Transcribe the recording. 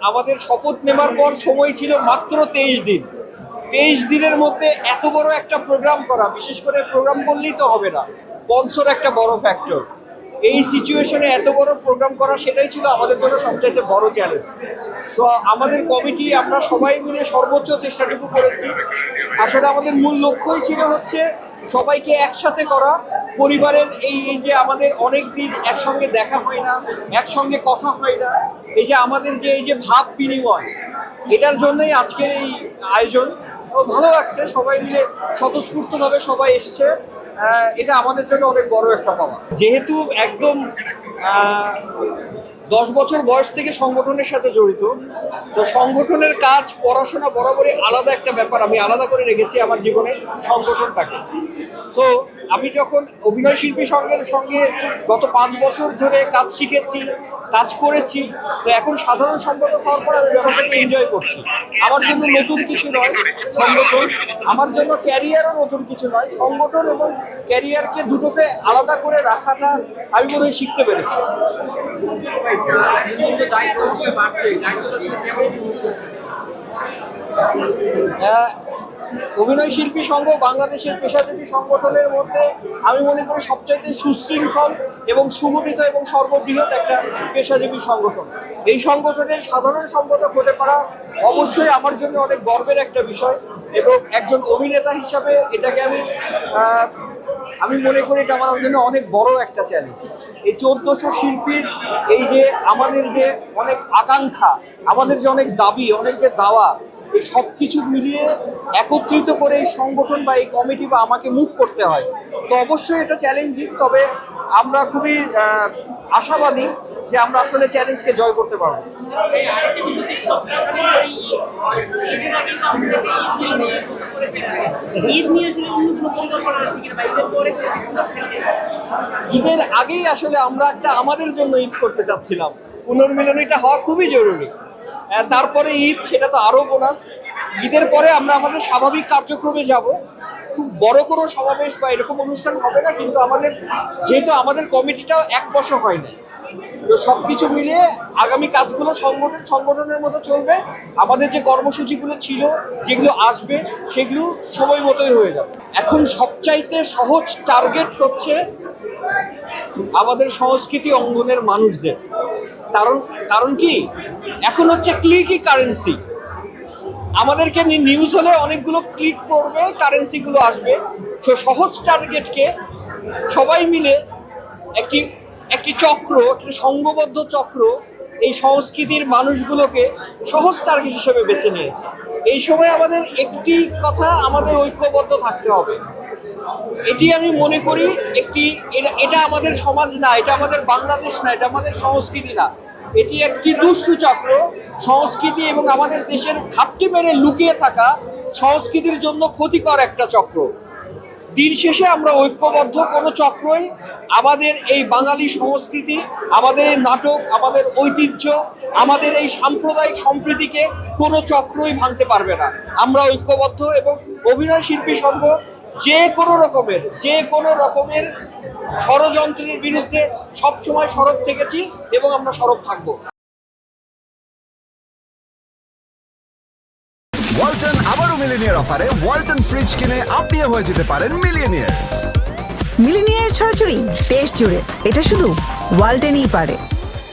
আমাদের শপথ নেবার পর সময় ছিল মাত্র 23 দিন। 23 দিনের মধ্যে এত বড় একটা প্রোগ্রাম করা, বিশেষ করে প্রোগ্রাম করলেই তো হবে না, স্পন্সর একটা বড় ফ্যাক্টর। এই সিচুয়েশনে এত বড় প্রোগ্রাম করা, সেটাই ছিল আমাদের জন্য সবচাইতে বড় চ্যালেঞ্জ। তো আমাদের কমিটি, আমরা সবাই মিলে সর্বোচ্চ চেষ্টাটুকু করেছি। আসলে আমাদের মূল লক্ষ্যই ছিল হচ্ছে সবাইকে একসাথে করা, পরিবারের এই যে আমাদের অনেক দিন একসঙ্গে দেখা হয় না, একসঙ্গে কথা হয় না, এই যে আমাদের যে এই যে ভাব বিনিময়, এটার জন্যই আজকের এই আয়োজন। ভালো লাগছে, সবাই মিলে স্বতঃস্ফূর্তভাবে সবাই এসছে, এটা আমাদের জন্য অনেক বড় একটা পাওয়া। যেহেতু একদম 10 বছর বয়স থেকে সংগঠনের সাথে জড়িত, তো সংগঠনের কাজ, পড়াশোনা বরাবরই আলাদা একটা ব্যাপার। আমি আলাদা করে রেখেছি আমার জীবনে সংগঠনটাকে। সো আমি যখন অভিনয় শিল্পী সঙ্গের সঙ্গে গত 5 বছর ধরে কাজ শিখেছি, কাজ করেছি, তো এখন সাধারণ সম্পাদক হওয়ার পর আমি ব্যাপারটাকে এনজয় করছি। আমার জন্য নতুন কিছু নয় সংগঠন, আমার জন্য ক্যারিয়ারও নতুন কিছু নয়। সংগঠন এবং ক্যারিয়ারকে দুটোকে আলাদা করে রাখাটা আমি বোধহয় শিখতে পেরেছি। অভিনয় শিল্পী সংঘ বাংলাদেশের পেশাজীবী সংগঠনের মধ্যে আমি মনে করি সবচাইতে সুশৃঙ্খল এবং সুগঠিত এবং সর্ববৃহৎ একটা পেশাজীবী সংগঠন। এই সংগঠনের সাধারণ সম্পাদক হতে পারা অবশ্যই আমার জন্য অনেক গর্বের একটা বিষয়, এবং একজন অভিনেতা হিসাবে এটাকে আমি মনে করি এটা আমার জন্য অনেক বড় একটা চ্যালেঞ্জ। এই 1400 শিল্পীর এই যে আমাদের যে অনেক আকাঙ্ক্ষা, আমাদের যে অনেক দাবি, অনেক যে দাওয়া, এই সব কিছু মিলিয়ে একত্রিত করে এই সংগঠন বা এই কমিটি বা আমাকে মুভ করতে হয়। তো অবশ্যই এটা চ্যালেঞ্জিং, তবে আমরা খুবই আশাবাদী যে আমরা আসলে চ্যালেঞ্জকে জয় করতে পারবো। ঈদের আগেই আসলে আমরা একটা আমাদের জন্য ঈদ করতে চাচ্ছিলাম, পুনর্মিলনীটা হওয়া খুবই জরুরি। তারপরে ঈদ, সেটা তো আরো বোনাস। ঈদের পরে আমরা আমাদের স্বাভাবিক কার্যক্রমে যাব। খুব বড় কোনো সমাবেশ বা এরকম অনুষ্ঠান হবে না, কিন্তু যেহেতু আমাদের কমিটিটাও 1 বছর হয়নি, তো সবকিছু মিলিয়ে আগামী কাজগুলো সংগঠনের মতো চলবে। আমাদের যে কর্মসূচিগুলো ছিল, যেগুলো আসবে, সেগুলো সময় মতোই হয়ে যাবে। এখন সবচাইতে সহজ টার্গেট হচ্ছে আমাদের সংস্কৃতি অঙ্গনের মানুষদের। কারণ কি, এখন হচ্ছে ক্লিকই কারেন্সি। আমাদেরকে নিউজ হলে অনেকগুলো ক্লিক করবে, কারেন্সিগুলো আসবে। সো সহজ টার্গেটকে সবাই মিলে একটি চক্র, একটি সংঘবদ্ধ চক্র এই সংস্কৃতির মানুষগুলোকে সহজ টার্গেট হিসেবে বেছে নিয়েছে। এই সময় আমাদের একটি কথা, আমাদের ঐক্যবদ্ধ থাকতে হবে। এটি আমি মনে করি এটা আমাদের সমাজ না, এটা আমাদের বাংলাদেশ না, এটা আমাদের সংস্কৃতি না। এটি একটি দুষ্টু চক্র, সংস্কৃতি এবং আমাদের দেশের ঘাপটি মেরে লুকিয়ে থাকা সংস্কৃতির জন্য ক্ষতিকর একটা চক্র। দিন শেষে আমরা ঐক্যবদ্ধ, কোনো চক্রই আমাদের এই বাঙালি সংস্কৃতি, আমাদের এই নাটক, আমাদের ঐতিহ্য, আমাদের এই সাম্প্রদায়িক সম্প্রীতিকে কোনো চক্রই ভাঙতে পারবে না। আমরা ঐক্যবদ্ধ, এবং অভিনয় শিল্পী সংঘ যে কোনো রকমের ষড়যন্ত্রের বিরুদ্ধে সবসময় সরব থেকেছি এবং আমরা সরব থাকবো। ওয়ালটন আবারও মিলিনিয়ার অফারে ওয়ালটন ফ্রিজ কিনে আপনিও হয়ে যেতে পারেন মিলিয়নিয়ার। মিলিনিয়ার ছড়াছড়ি দেশ জুড়ে, এটা শুধু ওয়ালটনই পারে।